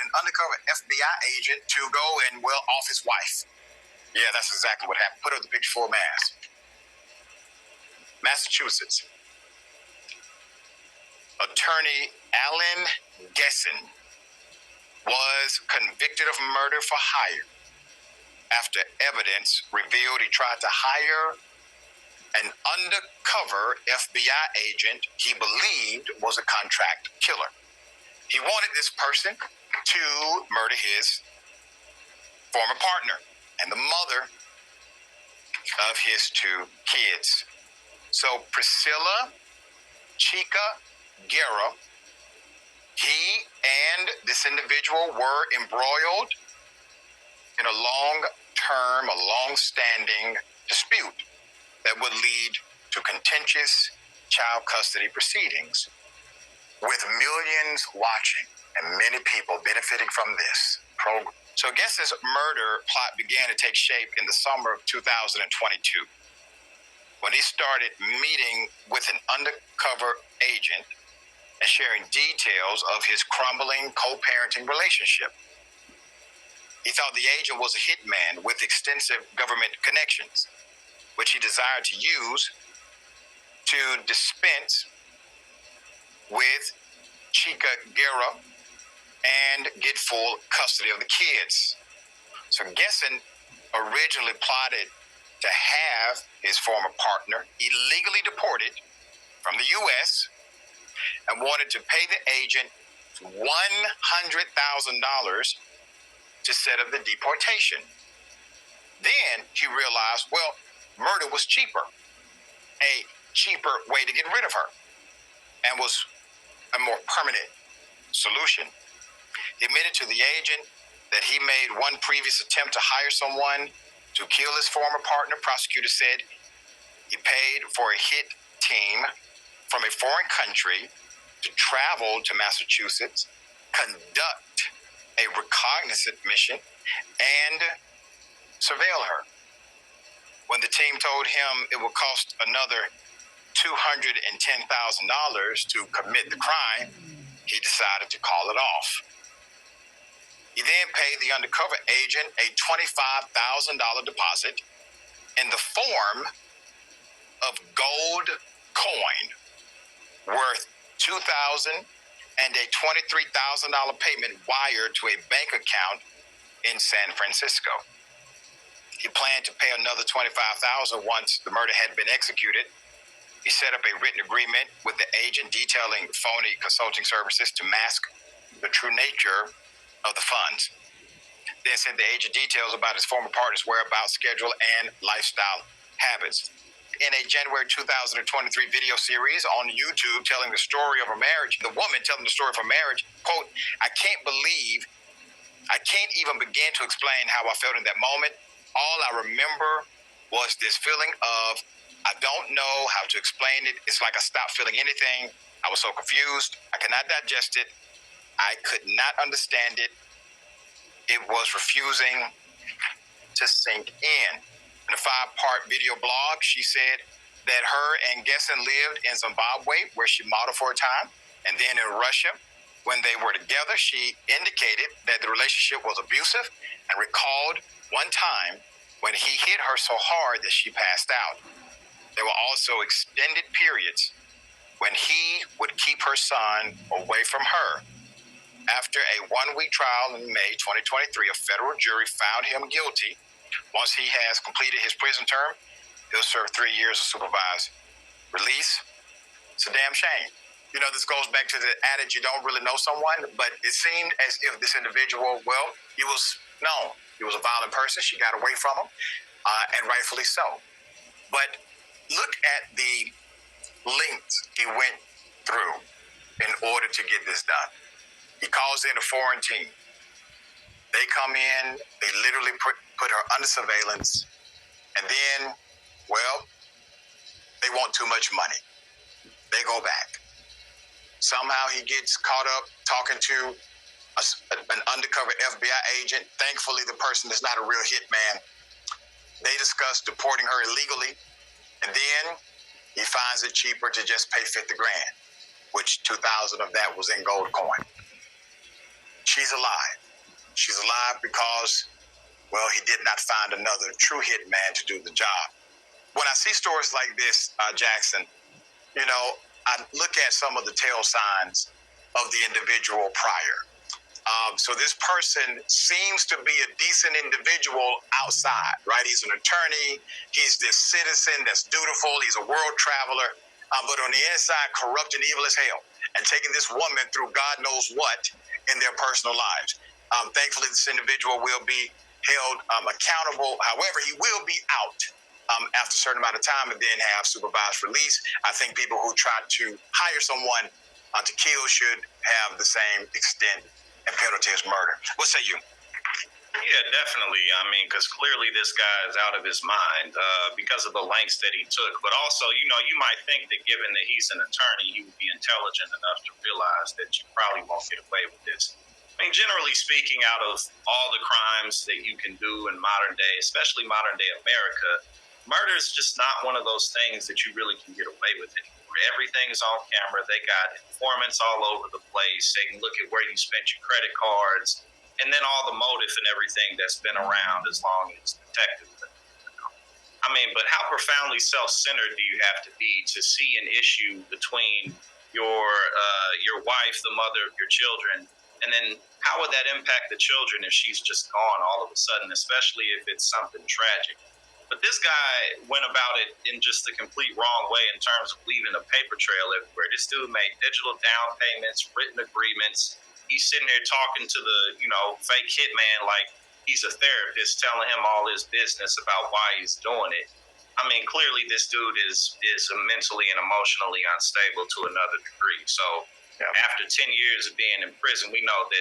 an undercover FBI agent to go and, well, off his wife. Yeah, that's exactly what happened. Put up the picture for Mass. Massachusetts. Attorney Alan Gesson was convicted of murder for hire after evidence revealed he tried to hire an undercover FBI agent he believed was a contract killer. He wanted this person to murder his former partner and the mother of his two kids. So Priscilla Chica Guerra, he and this individual were embroiled in a long-standing dispute that would lead to contentious child custody proceedings, with millions watching and many people benefiting from this program. So Gesson's murder plot began to take shape in the summer of 2022, when he started meeting with an undercover agent and sharing details of his crumbling co-parenting relationship. He thought the agent was a hitman with extensive government connections, which he desired to use to dispense with Chica Guerra and get full custody of the kids. So Gesson originally plotted to have his former partner illegally deported from the U.S. and wanted to pay the agent $100,000 to set up the deportation. Then he realized, well, murder was cheaper, a cheaper way to get rid of her, and was a more permanent solution. He admitted to the agent that he made one previous attempt to hire someone to kill his former partner. Prosecutors said he paid for a hit team from a foreign country to travel to Massachusetts, conduct a reconnaissance mission, and surveil her. When the team told him it would cost another $210,000 to commit the crime, he decided to call it off. He then paid the undercover agent a $25,000 deposit in the form of gold coin worth $2,000 and a $23,000 payment wired to a bank account in San Francisco. He planned to pay another $25,000 once the murder had been executed. He set up a written agreement with the agent detailing phony consulting services to mask the true nature of the funds. Then sent the agent details about his former partner's whereabouts, schedule, and lifestyle habits. In a January 2023 video series on YouTube telling the story of her marriage, the woman telling the story of her marriage, quote, I can't even begin to explain how I felt in that moment. All I remember was this feeling of, I don't know how to explain it. It's like I stopped feeling anything. I was so confused. I could not digest it. I could not understand it. It was refusing to sink in. In a 5-part video blog, she said that her and Gesson lived in Zimbabwe, where she modeled for a time, and then in Russia. When they were together, she indicated that the relationship was abusive and recalled one time when he hit her so hard that she passed out. There were also extended periods when he would keep her son away from her. After a 1-week trial in May 2023, a federal jury found him guilty. Once he has completed his prison term, he'll serve 3 years of supervised release. It's a damn shame. You know, this goes back to the adage, you don't really know someone, but it seemed as if this individual, well, he was known. He was a violent person. She got away from him, and rightfully so. But look at the lengths he went through in order to get this done. He calls in a foreign team. They come in, they literally put her under surveillance, and then, well, they want too much money. They go back. Somehow he gets caught up talking to an undercover FBI agent. Thankfully, the person is not a real hitman. They discuss deporting her illegally, and then he finds it cheaper to just pay $50,000, which $2,000 of that was in gold coin. She's alive. survived because, well, he did not find another true hitman to do the job. When I see stories like this, Jackson, I look at some of the tail signs of the individual prior. So this person seems to be a decent individual outside, right? He's an attorney. He's this citizen that's dutiful. He's a world traveler. But on the inside, corrupt and evil as hell, and taking this woman through God knows what in their personal lives. Thankfully, this individual will be held accountable. However, he will be out after a certain amount of time and then have supervised release. I think people who try to hire someone to kill should have the same extent and penalty as murder. What say you? Yeah, definitely. I mean, because clearly this guy is out of his mind because of the lengths that he took. But also, you might think that given that he's an attorney, he would be intelligent enough to realize that you probably won't get away with this. I mean, generally speaking, out of all the crimes that you can do in modern day, especially modern day America, murder is just not one of those things that you really can get away with anymore. Everything's on camera. They got informants all over the place. They can look at where you spent your credit cards, and then all the motive and everything that's been around as long as detectives. I mean, but how profoundly self-centered do you have to be to see an issue between your wife, the mother of your children, and then how would that impact the children if she's just gone all of a sudden, especially if it's something tragic? But this guy went about it in just the complete wrong way in terms of leaving a paper trail everywhere. This dude made digital down payments, written agreements. He's sitting there talking to the, fake hitman like he's a therapist, telling him all his business about why he's doing it. I mean, clearly this dude is mentally and emotionally unstable to another degree. So after 10 years of being in prison, we know that